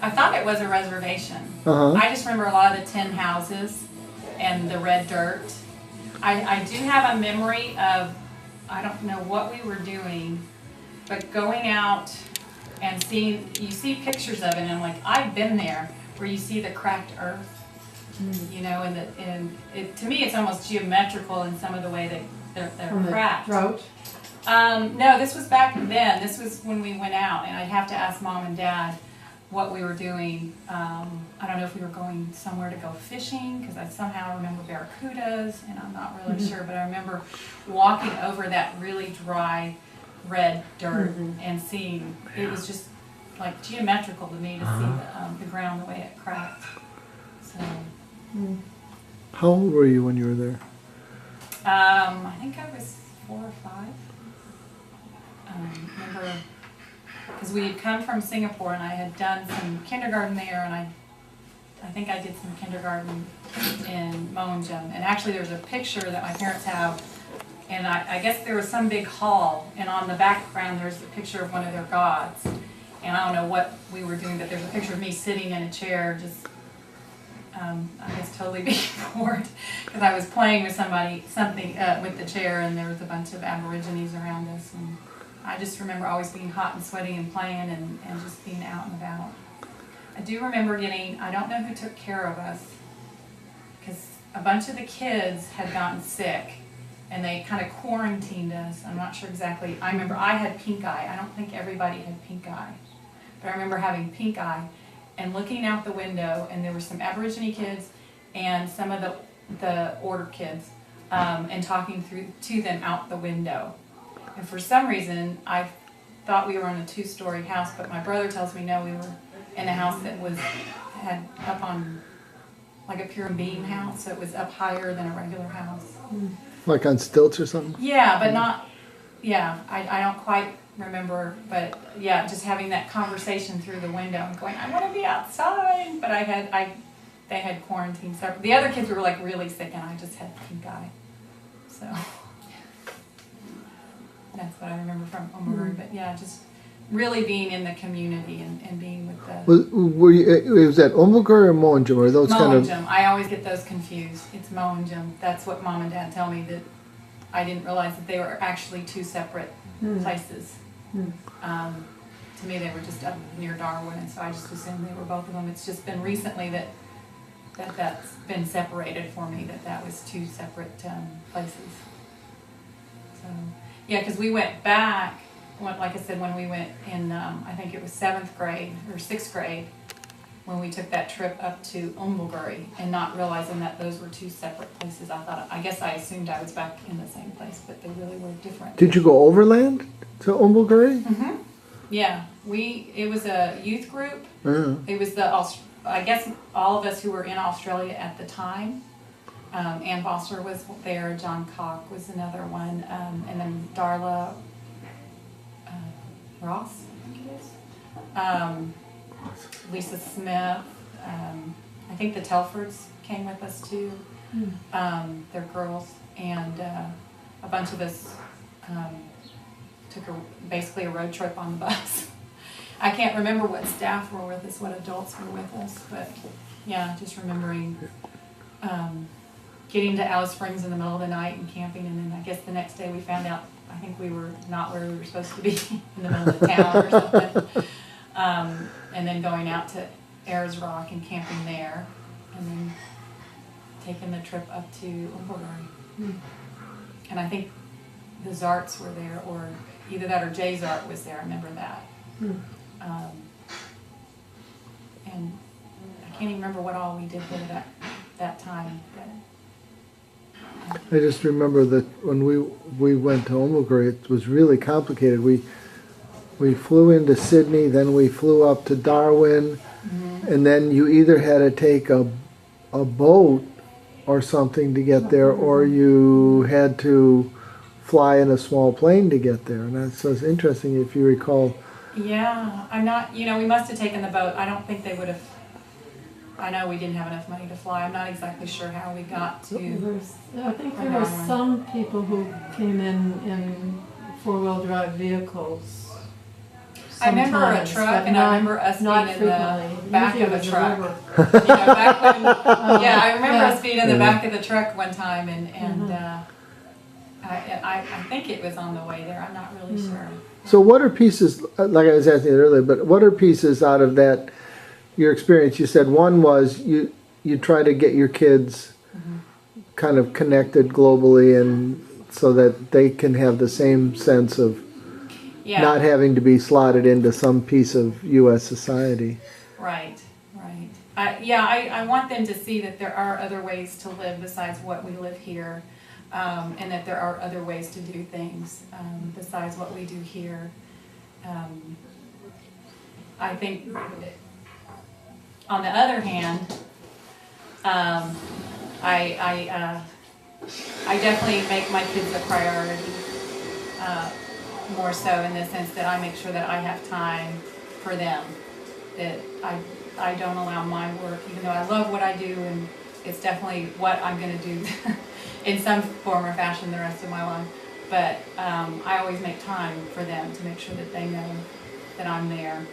I thought it was a reservation. Uh-huh. I just remember a lot of the tin houses and the red dirt. I do have a memory of, I don't know what we were doing, but going out and seeing, you see pictures of it, and I'm like, I've been there, where you see the cracked earth, you know, and it, to me it's almost geometrical in some of the way that they're cracked. Drought? No, this was back then. This was when we went out, and I'd have to ask Mom and Dad what we were doing. I don't know if we were going somewhere to go fishing, because I somehow remember barracudas, and I'm not really sure, but I remember walking over that really dry red dirt and seeing, it was just like geometrical to me to see the ground the way it cracked. So. How old were you when you were there? I think I was 4 or 5. Remember, because we had come from Singapore and I had done some kindergarten there, and I think I did some kindergarten in Moenjum. And actually there's a picture that my parents have, and I guess there was some big hall, and on the background there's a picture of one of their gods. And I don't know what we were doing, but there's a picture of me sitting in a chair just, I was totally being bored because I was playing with something with the chair, and there was a bunch of Aborigines around us. And I just remember always being hot and sweaty and playing and just being out and about. I do remember getting, I don't know who took care of us, because a bunch of the kids had gotten sick and they kind of quarantined us. I'm not sure exactly. I remember I had pink eye. I don't think everybody had pink eye, but I remember having pink eye and looking out the window, and there were some Aborigine kids and some of the order kids, and talking to them out the window. And for some reason, I thought we were in a 2-story house, but my brother tells me no, we were in a house that had up on like a pure beam house, so it was up higher than a regular house. Like on stilts or something? Yeah, but not, yeah, I don't quite remember, but yeah, just having that conversation through the window and going, I want to be outside, but they had quarantined separate. The other kids were like really sick, and I just had pink eye, so that's what I remember from Omaguri. But yeah, just really being in the community and being with the... Was that Omaguri or Moenjum? Or those kind of... Moenjum. I always get those confused. It's Moenjum. That's what Mom and Dad tell me, that I didn't realize that they were actually 2 separate places. To me, they were just up near Darwin, and so I just assumed they were both of them. It's just been recently that's been separated for me, that was 2 separate places. So, yeah, because we went back, like I said, when we went in, I think it was 7th grade or 6th grade, when we took that trip up to Omaguri, and not realizing that those were 2 separate places. I guess I assumed I was back in the same place, but they really were different. Did you go overland to Omaguri? Mm-hmm. Yeah, it was a youth group. It was I guess all of us who were in Australia at the time. Ann Foster was there, John Cock was another one, and then Darla Ross, I think it is. Lisa Smith. I think the Telfords came with us too. They're girls, and a bunch of us took basically a road trip on the bus. I can't remember what staff were with us, what adults were with us, but yeah, just remembering getting to Alice Springs in the middle of the night and camping, and then I guess the next day we found out, I think we were not where we were supposed to be, in the middle of the town or something. And then going out to Ayers Rock and camping there, and then taking the trip up to Omaguri. And I think the Zarts were there, or either that or Jay Zart was there, I remember that. And I can't even remember what all we did there that time. But, I just remember that when we went to Omaguri, it was really complicated. We flew into Sydney, then we flew up to Darwin, and then you either had to take a boat or something to get there, or you had to fly in a small plane to get there. And that's so it's interesting if you recall. Yeah, I'm not, we must have taken the boat. I don't think they would have, I know we didn't have enough money to fly. I'm not exactly sure how we got to. I think there were some people who came in 4-wheel drive vehicles. I remember a sometimes, truck, but and I remember us not being in the frequently. back Usually of a it was truck. river. You know, back when, yeah, I remember Yeah. us being in the Yeah. back of the truck one time, and I think it was on the way there. I'm not really sure. So what are pieces, like I was asking you earlier, but what are pieces out of that, your experience? You said one was you try to get your kids kind of connected globally and so that they can have the same sense of Yeah. not having to be slotted into some piece of U.S. society. Right, right. I want them to see that there are other ways to live besides what we live here, and that there are other ways to do things besides what we do here. I think, on the other hand, I definitely make my kids a priority, more so in the sense that I make sure that I have time for them, that I don't allow my work, even though I love what I do, and it's definitely what I'm going to do in some form or fashion the rest of my life, but I always make time for them to make sure that they know that I'm there.